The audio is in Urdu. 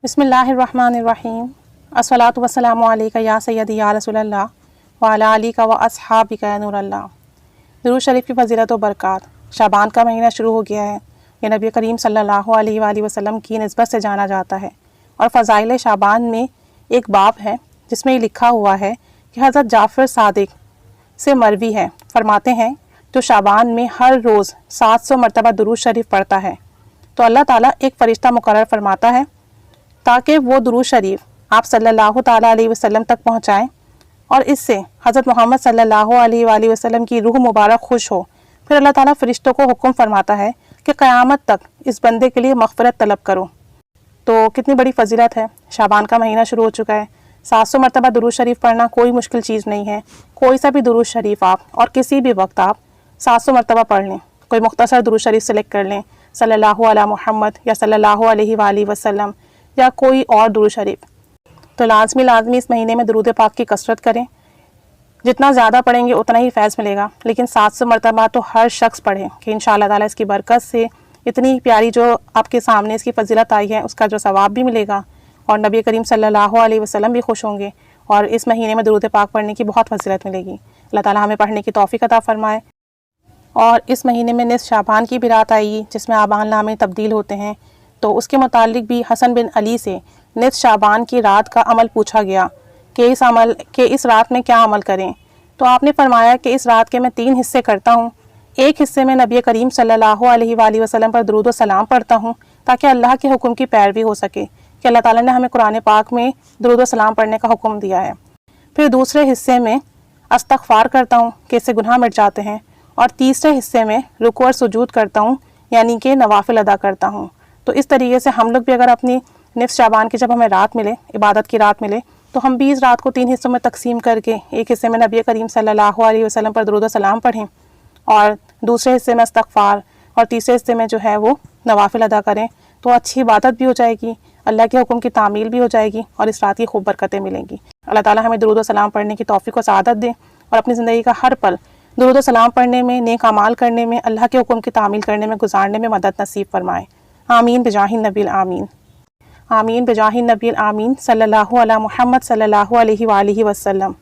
بسم اللہ الرحمن الرحیم الصلاۃ والسلام علیک یا سیدی یا رسول اللہ وعلی آلک و اصحابک یا نور اللہ۔ درود شریف کی فضیلت و برکات۔ شعبان کا مہینہ شروع ہو گیا ہے۔ یہ نبی کریم صلی اللہ علیہ وآلہ وسلم کی نسبت سے جانا جاتا ہے، اور فضائل شعبان میں ایک باب ہے جس میں یہ لکھا ہوا ہے کہ حضرت جعفر صادق سے مروی ہے، فرماتے ہیں جو شعبان میں ہر روز 700 مرتبہ درود شریف پڑھتا ہے تو اللہ تعالیٰ ایک فرشتہ مقرر فرماتا ہے تاکہ وہ درود شریف آپ صلی اللہ تعالیٰ علیہ وسلم تک پہنچائیں، اور اس سے حضرت محمد صلی اللہ علیہ وآلہ وسلم کی روح مبارک خوش ہو۔ پھر اللہ تعالیٰ فرشتوں کو حکم فرماتا ہے کہ قیامت تک اس بندے کے لیے مغفرت طلب کرو۔ تو کتنی بڑی فضیلت ہے۔ شعبان کا مہینہ شروع ہو چکا ہے۔ 700 مرتبہ درود شریف پڑھنا کوئی مشکل چیز نہیں ہے۔ کوئی سا بھی درود شریف آپ اور کسی بھی وقت آپ 700 مرتبہ پڑھ لیں۔ کوئی مختصر درود شریف سلیکٹ کر لیں، صلی اللہ علی محمد یا صلی اللہ علیہ وآلہ وسلم، یا کوئی اور درود شریف۔ تو لازمی اس مہینے میں درود پاک کی کثرت کریں۔ جتنا زیادہ پڑھیں گے اتنا ہی فیض ملے گا، لیکن 700 مرتبہ تو ہر شخص پڑھے کہ انشاءاللہ تعالیٰ اس کی برکت سے اتنی پیاری جو آپ کے سامنے اس کی فضیلت آئی ہے اس کا جو ثواب بھی ملے گا، اور نبی کریم صلی اللہ علیہ وسلم بھی خوش ہوں گے، اور اس مہینے میں درود پاک پڑھنے کی بہت فضیلت ملے گی۔ اللہ تعالیٰ ہمیں پڑھنے کی توفیق عطا فرمائے۔ اور اس مہینے میں نصف شعبان کی بھی رات آئی گی جس میں اعمال نامے تبدیل ہوتے ہیں، تو اس کے متعلق بھی حسن بن علی سے نصف شعبان کی رات کا عمل پوچھا گیا کہ اس رات میں کیا عمل کریں، تو آپ نے فرمایا کہ اس رات کے میں 3 حصے کرتا ہوں۔ ایک حصے میں نبی کریم صلی اللہ علیہ وآلہ وسلم پر درود و سلام پڑھتا ہوں تاکہ اللہ کے حکم کی پیروی ہو سکے کہ اللہ تعالیٰ نے ہمیں قرآن پاک میں درود و سلام پڑھنے کا حکم دیا ہے۔ پھر دوسرے حصے میں استغفار کرتا ہوں کہ اس سے گناہ مٹ جاتے ہیں، اور تیسرے حصے میں رکوع اور سجود کرتا ہوں، یعنی کہ نوافل ادا کرتا ہوں۔ تو اس طریقے سے ہم لوگ بھی اگر اپنی نصف شعبان کی جب ہمیں رات ملے، عبادت کی رات ملے، تو ہم بھی اس رات کو 3 حصوں میں تقسیم کر کے ایک حصے میں نبی کریم صلی اللہ علیہ وسلم پر درود و سلام پڑھیں، اور دوسرے حصے میں استغفار، اور تیسرے حصے میں جو ہے وہ نوافل ادا کریں، تو اچھی عبادت بھی ہو جائے گی، اللہ کے حکم کی تعمیل بھی ہو جائے گی، اور اس رات کی خوب برکتیں ملیں گی۔ اللہ تعالیٰ ہمیں درود و سلام پڑھنے کی توفیق و سعادت دے، اور اپنی زندگی کا ہر پل درود و سلام پڑھنے میں، نیک اعمال کرنے میں، اللہ کے حکم کی تعمیل کرنے میں گزارنے میں مدد نصیب فرمائے۔ آمین بجاہ النبی الآمین۔ آمین بجاہ النبی الآمین۔ صلی اللہ علی محمد صلی اللہ علیہ وآلہ وسلم۔